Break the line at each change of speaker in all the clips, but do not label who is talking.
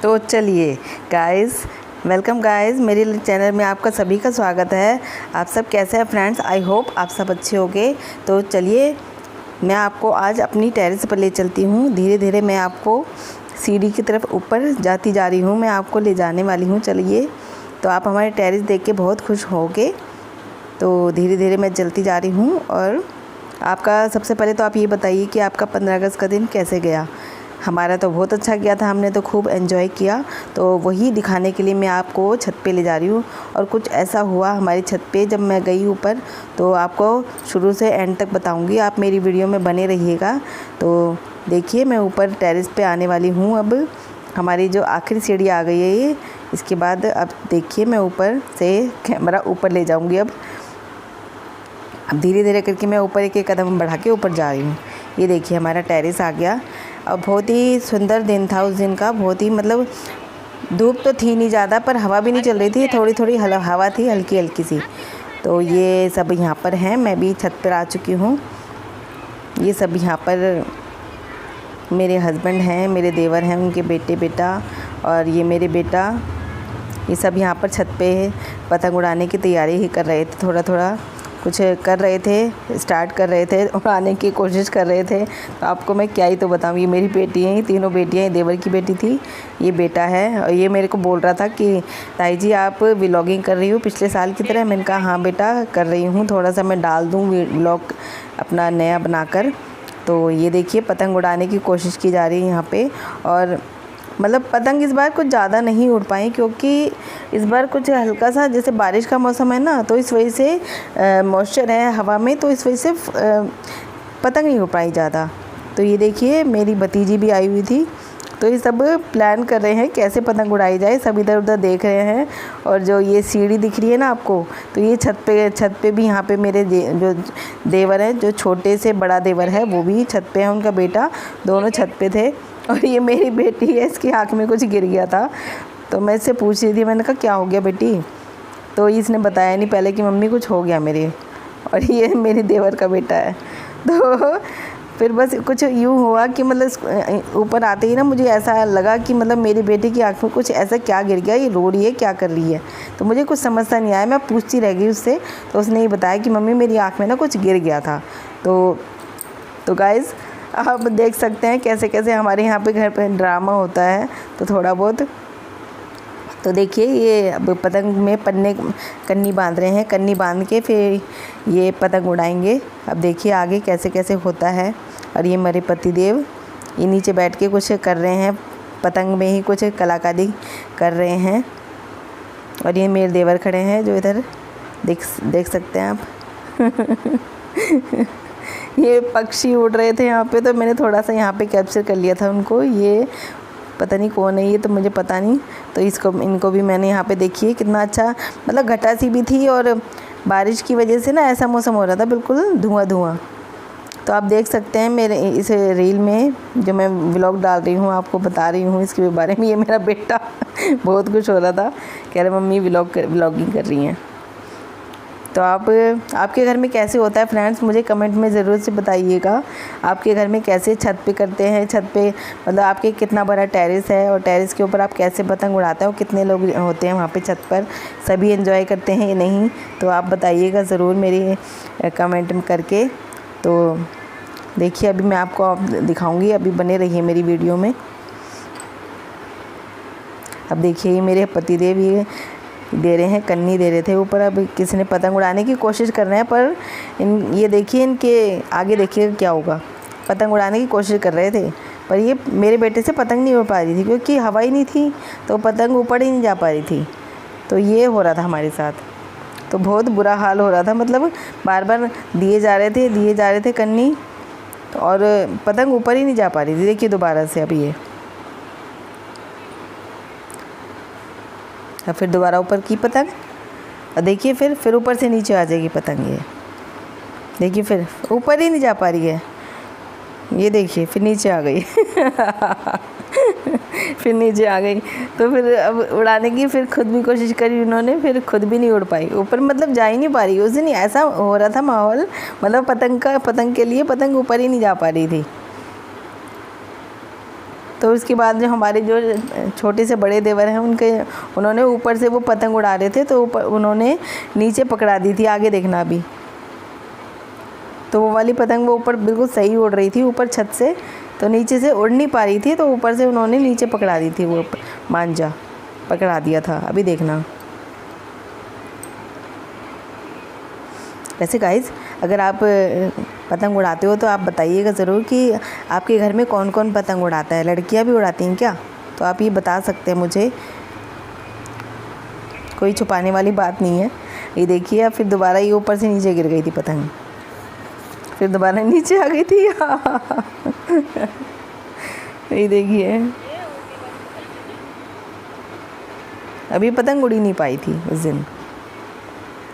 तो चलिए guys, welcome guys, मेरे चैनल में आपका सभी का स्वागत है। आप सब कैसे हैं फ्रेंड्स? आई होप आप सब अच्छे होंगे। तो चलिए मैं आपको आज अपनी टेरेस पर ले चलती हूँ। धीरे धीरे मैं आपको सीढ़ी की तरफ ऊपर जाती जा रही हूँ, मैं आपको ले जाने वाली हूँ। चलिए, तो आप हमारे टेरेस देख के बहुत खुश होंगे। तो धीरे धीरे मैं चलती जा रही हूँ। और आपका सबसे पहले तो आप ये बताइए कि आपका 15 अगस्त का दिन कैसे गया? हमारा तो बहुत अच्छा गया था, हमने तो खूब एंजॉय किया। तो वही दिखाने के लिए मैं आपको छत पे ले जा रही हूँ। और कुछ ऐसा हुआ हमारी छत पे जब मैं गई ऊपर, तो आपको शुरू से एंड तक बताऊँगी। आप मेरी वीडियो में बने रहिएगा। तो देखिए, मैं ऊपर टेरेस पे आने वाली हूँ। अब हमारी जो आखिरी सीढ़ी आ गई है ये, इसके बाद अब देखिए मैं ऊपर से कैमरा ऊपर ले जाऊँगी। अब धीरे धीरे करके मैं ऊपर एक एक कदम बढ़ा के ऊपर जा रही हूँ। ये देखिए हमारा टेरेस आ गया। अब बहुत ही सुंदर दिन था उस दिन का, बहुत ही मतलब धूप तो थी नहीं ज़्यादा, पर हवा भी नहीं चल रही थी, थोड़ी थोड़ी हवा थी, हल्की हल्की सी। तो ये सब यहाँ पर हैं, मैं भी छत पर आ चुकी हूँ। ये सब यहाँ पर मेरे हस्बैंड हैं, मेरे देवर हैं, उनके बेटा और ये मेरे बेटा, ये सब यहाँ पर छत पे पतंग उड़ाने की तैयारी ही कर रहे थे। थोड़ा थोड़ा कुछ कर रहे थे, स्टार्ट कर रहे थे, उड़ाने की कोशिश कर रहे थे। तो आपको मैं क्या ही तो बताऊँ, ये मेरी बेटी हैं, ये तीनों बेटियाँ, ये देवर की बेटी थी, ये बेटा है। और ये मेरे को बोल रहा था कि ताई जी आप व्लॉगिंग कर रही हो पिछले साल की तरह? मैंने कहा हाँ बेटा कर रही हूँ, थोड़ा सा मैं डाल दूँ व्लॉग अपना नया बनाकर। तो ये देखिए पतंग उड़ाने की कोशिश की जा रही है यहाँ पे। और मतलब पतंग इस बार कुछ ज़्यादा नहीं उड़ पाई, क्योंकि इस बार कुछ हल्का सा जैसे बारिश का मौसम है ना, तो इस वजह से मॉइस्चर है हवा में, तो इस वजह से पतंग नहीं उड़ पाई ज़्यादा। तो ये देखिए मेरी भतीजी भी आई हुई थी, तो ये सब प्लान कर रहे हैं कैसे पतंग उड़ाई जाए, सब इधर उधर देख रहे हैं। और जो ये सीढ़ी दिख रही है ना आपको, तो ये छत पे भी यहाँ पे मेरे जो देवर हैं, जो छोटे से बड़ा देवर है वो भी छत पे है, उनका बेटा, दोनों छत पे थे। और ये मेरी बेटी है, इसकी आँख में कुछ गिर गया था, तो मैं इससे पूछ रही थी, मैंने कहा क्या हो गया बेटी? तो इसने बताया नहीं पहले कि मम्मी कुछ हो गया मेरे। और ये मेरे देवर का बेटा है। तो फिर बस कुछ यूँ हुआ कि मतलब ऊपर आते ही ना मुझे ऐसा लगा कि मतलब मेरी बेटी की आँख में कुछ ऐसा क्या गिर गया, ये रो रही है, क्या कर रही है? तो मुझे कुछ समझ नहीं आया, मैं पूछती रह गई उससे। तो उसने ये बताया कि मम्मी मेरी आँख में ना कुछ गिर गया था। तो गाइज़ आप देख सकते हैं कैसे कैसे हमारे यहाँ पे घर पे ड्रामा होता है, तो थोड़ा बहुत। तो देखिए ये अब पतंग में कन्नी बांध रहे हैं, कन्नी बांध के फिर ये पतंग उड़ाएंगे। अब देखिए आगे कैसे कैसे होता है। और ये मेरे पतिदेव ये नीचे बैठ के कुछ कर रहे हैं, पतंग में ही कुछ कलाकारी कर रहे हैं। और ये मेरे देवर खड़े हैं जो इधर देख सकते हैं आप। ये पक्षी उड़ रहे थे यहाँ पे, तो मैंने थोड़ा सा यहाँ पे कैप्चर कर लिया था उनको। ये पता नहीं कौन है ये, तो मुझे पता नहीं। तो इनको भी मैंने यहाँ पे देखिए कितना अच्छा, मतलब घटा सी भी थी और बारिश की वजह से ना ऐसा मौसम हो रहा था बिल्कुल धुआं। तो आप देख सकते हैं मेरे इस रील में जो मैं व्लॉग डाल रही हूँ, आपको बता रही हूँ इसके बारे में। ये मेरा बेटा बहुत खुश हो रहा था, कह रहे मम्मी व्लॉगिंग कर रही हैं। तो आपके घर में कैसे होता है फ्रेंड्स, मुझे कमेंट में ज़रूर से बताइएगा। आपके घर में कैसे छत पे करते हैं? छत पे मतलब आपके कितना बड़ा टेरेस है, और टेरेस के ऊपर आप कैसे पतंग उड़ाते हैं, और कितने लोग होते हैं वहाँ पे छत पर? सभी एंजॉय करते हैं या नहीं? तो आप बताइएगा ज़रूर मेरी कमेंट में करके। तो देखिए अभी मैं आपको दिखाऊँगी, अभी बने रहिए मेरी वीडियो में। अब देखिए ये मेरे पतिदेव ये दे रहे हैं, कन्नी दे रहे थे ऊपर। अब किसी ने पतंग उड़ाने की कोशिश कर रहे हैं, पर ये देखिए इनके आगे देखिए क्या होगा। पतंग उड़ाने की कोशिश कर रहे थे, पर ये मेरे बेटे से पतंग नहीं उड़ पा रही थी, क्योंकि हवा ही नहीं थी, तो पतंग ऊपर ही नहीं जा पा रही थी। तो ये हो रहा था हमारे साथ, तो बहुत बुरा हाल हो रहा था। मतलब बार बार दिए जा रहे थे कन्नी, और पतंग ऊपर ही नहीं जा पा रही थी। देखिए दोबारा से अब ये, और फिर दोबारा ऊपर की पतंग, और देखिए फिर ऊपर से नीचे आ जाएगी पतंग। ये देखिए फिर ऊपर ही नहीं जा पा रही है, ये देखिए फिर नीचे आ गई। फिर नीचे आ गई, तो फिर अब उड़ाने की फिर खुद भी कोशिश करी उन्होंने, फिर खुद भी नहीं उड़ पाई ऊपर, मतलब जा ही नहीं पा रही। उस दिन ऐसा हो रहा था माहौल, मतलब पतंग के लिए पतंग ऊपर ही नहीं जा पा रही थी। तो उसके बाद जो हमारे जो छोटे से बड़े देवर हैं उन्होंने ऊपर से वो पतंग उड़ा रहे थे, तो ऊपर उन्होंने नीचे पकड़ा दी थी। आगे देखना अभी, तो वो वाली पतंग वो ऊपर बिल्कुल सही उड़ रही थी ऊपर छत से, तो नीचे से उड़ नहीं पा रही थी, तो ऊपर से उन्होंने नीचे पकड़ा दी थी, वो मांझा पकड़ा दिया था। अभी देखना। वैसे गाइस, अगर आप पतंग उड़ाते हो तो आप बताइएगा ज़रूर कि आपके घर में कौन कौन पतंग उड़ाता है। लड़कियां भी उड़ाती हैं क्या? तो आप ये बता सकते हैं मुझे, कोई छुपाने वाली बात नहीं है। ये देखिए, फिर दोबारा ये ऊपर से नीचे गिर गई थी पतंग, फिर दोबारा नीचे आ गई थी। ये देखिए, अभी पतंग उड़ी नहीं पाई थी उस दिन,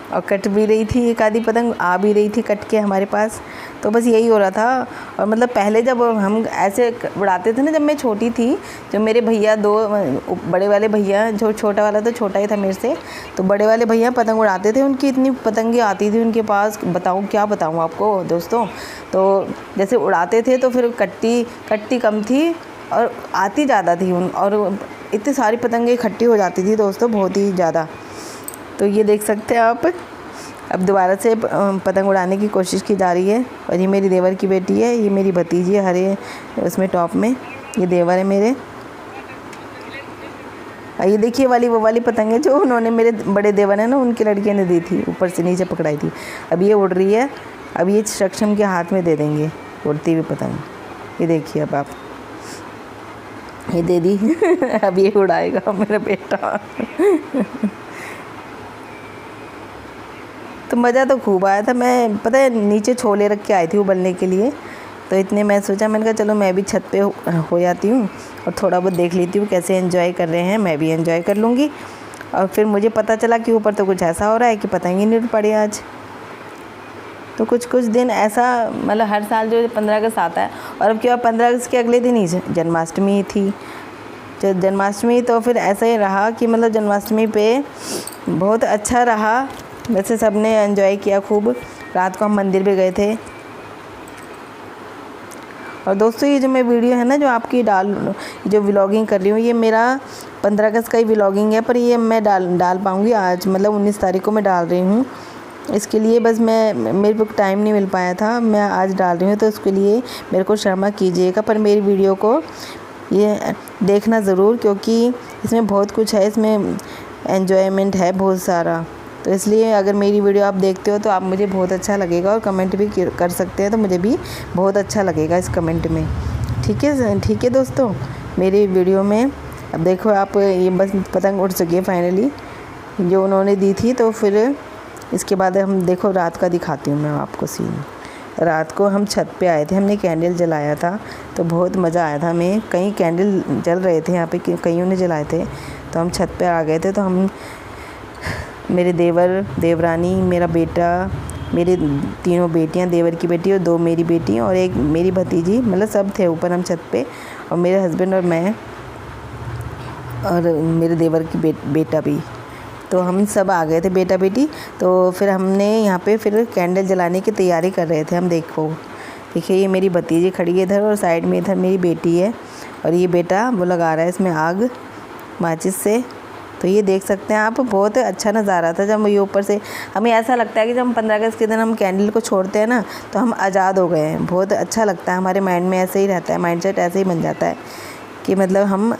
और कट भी रही थी, एक आधी पतंग आ भी रही थी कट के हमारे पास। तो बस यही हो रहा था। और मतलब पहले जब हम ऐसे उड़ाते थे ना, जब मैं छोटी थी, जो मेरे भैया दो बड़े वाले भैया, जो छोटा वाला तो छोटा ही था मेरे से, तो बड़े वाले भैया पतंग उड़ाते थे, उनकी इतनी पतंगें आती थी उनके पास, बताऊँ क्या बताऊँ आपको दोस्तों। तो जैसे उड़ाते थे तो फिर कट्टी कम थी और आती ज़्यादा थी, और इतनी सारी पतंगें इकट्ठी हो जाती थी दोस्तों, बहुत ही ज़्यादा। तो ये देख सकते हैं आप, अब दोबारा से पतंग उड़ाने की कोशिश की जा रही है। और ये मेरी देवर की बेटी है, ये मेरी भतीजी है हरे उसमें टॉप में, ये देवर है मेरे। ये देखिए वो वाली पतंग है जो उन्होंने मेरे बड़े देवर है ना, उनकी लड़कियों ने दी थी, ऊपर से नीचे पकड़ाई थी। अब ये उड़ रही है, अब ये सक्षम के हाथ में दे देंगे उड़ती हुई पतंग। ये देखिए, अब आप ये दे दी। अब ये उड़ाएगा मेरा बेटा। तो मज़ा तो खूब आया था। मैं पता है नीचे छोले रख के आई थी उबलने के लिए, तो इतने मैं सोचा, मैंने कहा चलो मैं भी छत पे हो जाती हूँ और थोड़ा बहुत देख लेती हूँ कैसे एंजॉय कर रहे हैं, मैं भी एंजॉय कर लूँगी। और फिर मुझे पता चला कि ऊपर तो कुछ ऐसा हो रहा है कि पतंग ही नहीं उड़ पड़ी आज। तो कुछ दिन ऐसा, मतलब हर साल जो 15 अगस्त आता है, और अब क्या 15 अगस्त के अगले दिन ही जन्माष्टमी थी, जो जन्माष्टमी, तो फिर ऐसा ही रहा कि मतलब जन्माष्टमी पे बहुत अच्छा रहा। वैसे सब ने एंजॉय किया खूब। रात को हम मंदिर भी गए थे। और दोस्तों, ये जो मैं वीडियो है ना, जो आपकी जो व्लॉगिंग कर रही हूँ, ये मेरा 15 अगस्त का ही व्लॉगिंग है, पर ये मैं डाल पाऊँगी आज, मतलब 19 तारीख को मैं डाल रही हूँ। इसके लिए बस मेरे को टाइम नहीं मिल पाया था, मैं आज डाल रही हूँ, तो उसके लिए मेरे को क्षमा कीजिएगा। पर मेरी वीडियो को ये देखना ज़रूर, क्योंकि इसमें बहुत कुछ है, इसमें एन्जॉयमेंट है बहुत सारा। तो इसलिए अगर मेरी वीडियो आप देखते हो तो आप मुझे बहुत अच्छा लगेगा, और कमेंट भी कर सकते हैं, तो मुझे भी बहुत अच्छा लगेगा इस कमेंट में। ठीक है दोस्तों, मेरी वीडियो में अब देखो आप, ये बस पतंग उड़ चुकी है फाइनली जो उन्होंने दी थी। तो फिर इसके बाद हम देखो, रात का दिखाती हूँ मैं आपको सीन। रात को हम छत पे आए थे, हमने कैंडल जलाया था, तो बहुत मज़ा आया था हमें। कई कैंडल जल रहे थे यहाँ पे, कईयों ने जलाए थे, तो हम छत पे आ गए थे। तो हम, मेरे देवर, देवरानी, मेरा बेटा, मेरे 3 बेटियां, देवर की बेटी और 2 मेरी बेटी और 1 मेरी भतीजी, मतलब सब थे ऊपर हम छत पे, और मेरे हस्बैंड और मैं और मेरे देवर की बेटा भी। तो हम सब आ गए थे, बेटा बेटी। तो फिर हमने यहाँ पे फिर कैंडल जलाने की तैयारी कर रहे थे हम। देखिए, ये मेरी भतीजी खड़ी है इधर, और साइड में इधर मेरी बेटी है, और ये बेटा वो लगा रहा है इसमें आग माचिस से। तो ये देख सकते हैं आप, बहुत अच्छा नज़ारा था। जब ये ऊपर से, हमें ऐसा लगता है कि जब हम 15 अगस्त के दिन हम कैंडल को छोड़ते हैं ना, तो हम आज़ाद हो गए हैं। बहुत अच्छा लगता है, हमारे माइंड में ऐसे ही रहता है, माइंडसेट ऐसे ही बन जाता है कि मतलब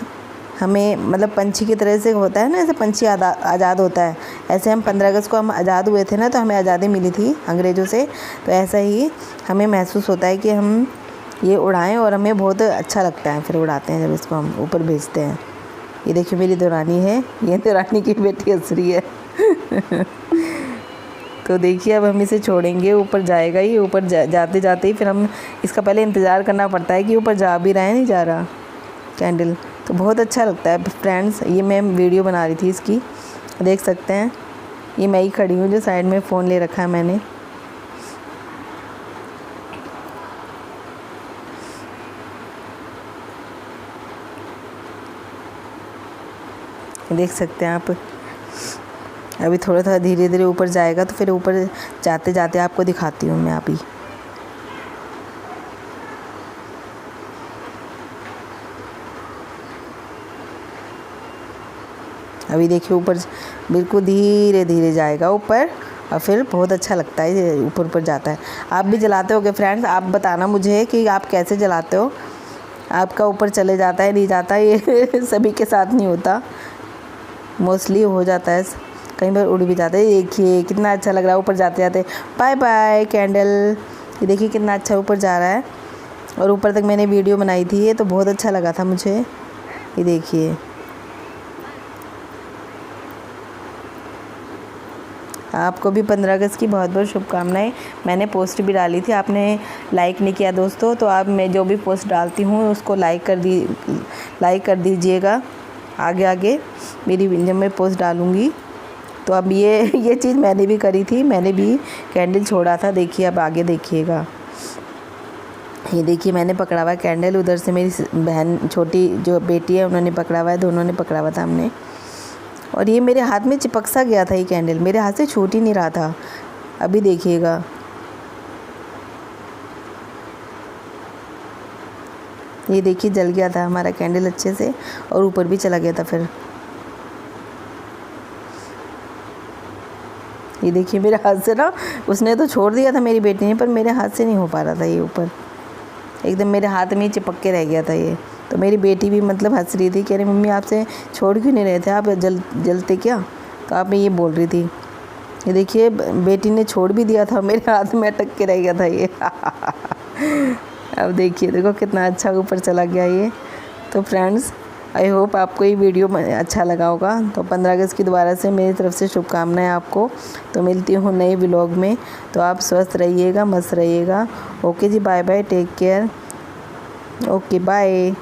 हमें मतलब पंछी की तरह से होता है ना, ऐसे पंछी आज़ाद होता है, ऐसे हम 15 अगस्त को हम आज़ाद हुए थे ना, तो हमें आज़ादी मिली थी अंग्रेज़ों से। तो ऐसा ही हमें महसूस होता है कि हम ये उड़ाएं, और हमें बहुत अच्छा लगता है फिर उड़ाते हैं जब इसको हम ऊपर भेजते हैं। ये देखिए, मेरी देवरानी है, ये देवरानी की बेटी हंस रही है। तो देखिए, अब हम इसे छोड़ेंगे, ऊपर जाएगा ये। ऊपर जाते जाते ही फिर हम इसका पहले इंतज़ार करना पड़ता है कि ऊपर जा भी रहा है, नहीं जा रहा कैंडल। तो बहुत अच्छा लगता है फ्रेंड्स। ये मैं वीडियो बना रही थी इसकी, देख सकते हैं। ये मैं ही खड़ी हूँ जो साइड में फ़ोन ले रखा है मैंने। देख सकते हैं आप, अभी थोड़ा धीरे धीरे ऊपर जाएगा, तो फिर ऊपर जाते जाते आपको दिखाती हूँ मैं अभी। अभी देखिए ऊपर बिल्कुल धीरे धीरे जाएगा ऊपर और फिर बहुत अच्छा लगता है ये ऊपर ऊपर जाता है। आप भी जलाते होगे फ्रेंड्स, आप बताना मुझे कि आप कैसे जलाते हो। आपका ऊपर चले जाता है नहीं जाता, ये सभी के साथ नहीं होता, मोस्टली हो जाता है, कई बार उड़ भी जाता है। देखिए कितना अच्छा लग रहा है ऊपर जाते जाते। Bye bye candle. ये देखिए कितना अच्छा ऊपर जा रहा है और ऊपर तक मैंने वीडियो बनाई थी ये, तो बहुत अच्छा लगा था मुझे। ये देखिए आपको भी 15 अगस्त की बहुत बहुत शुभकामनाएं। मैंने पोस्ट भी डाली थी, आपने लाइक नहीं किया दोस्तों, तो आप मैं जो भी पोस्ट डालती हूँ उसको लाइक कर दीजिएगा। आगे आगे मेरी जब मैं पोस्ट डालूँगी तो अब ये चीज़ मैंने भी करी थी, मैंने भी कैंडल छोड़ा था। देखिए अब आगे देखिएगा, ये देखिए मैंने पकड़ा हुआ है कैंडल, उधर से मेरी बहन छोटी जो बेटी है उन्होंने पकड़ा हुआ है, दोनों ने पकड़ा हुआ था हमने। और ये मेरे हाथ में चिपक सा गया था, ये कैंडल मेरे हाथ से छूट ही नहीं रहा था। अभी देखिएगा ये देखिए जल गया था हमारा कैंडल अच्छे से और ऊपर भी चला गया था। फिर ये देखिए मेरे हाथ से ना, उसने तो छोड़ दिया था मेरी बेटी ने, पर मेरे हाथ से नहीं हो पा रहा था ये ऊपर, एकदम मेरे हाथ में ही चिपक के रह गया था ये। तो मेरी बेटी भी मतलब हंस रही थी, कह रही मम्मी आपसे छोड़ क्यों नहीं रहे थे, आप जलते क्या, तो आप ये बोल रही थी। ये देखिए बेटी ने छोड़ भी दिया था, मेरे हाथ में अटक के रह गया था ये। अब देखिए देखो कितना अच्छा ऊपर चला गया ये। तो फ्रेंड्स आई होप आपको ये वीडियो अच्छा लगा होगा। तो 15 अगस्त की दोबारा से मेरी तरफ से शुभकामनाएं आपको। तो मिलती हूँ नए व्लॉग में, तो आप स्वस्थ रहिएगा, मस्त रहिएगा। ओके जी, bye bye, take care, okay bye.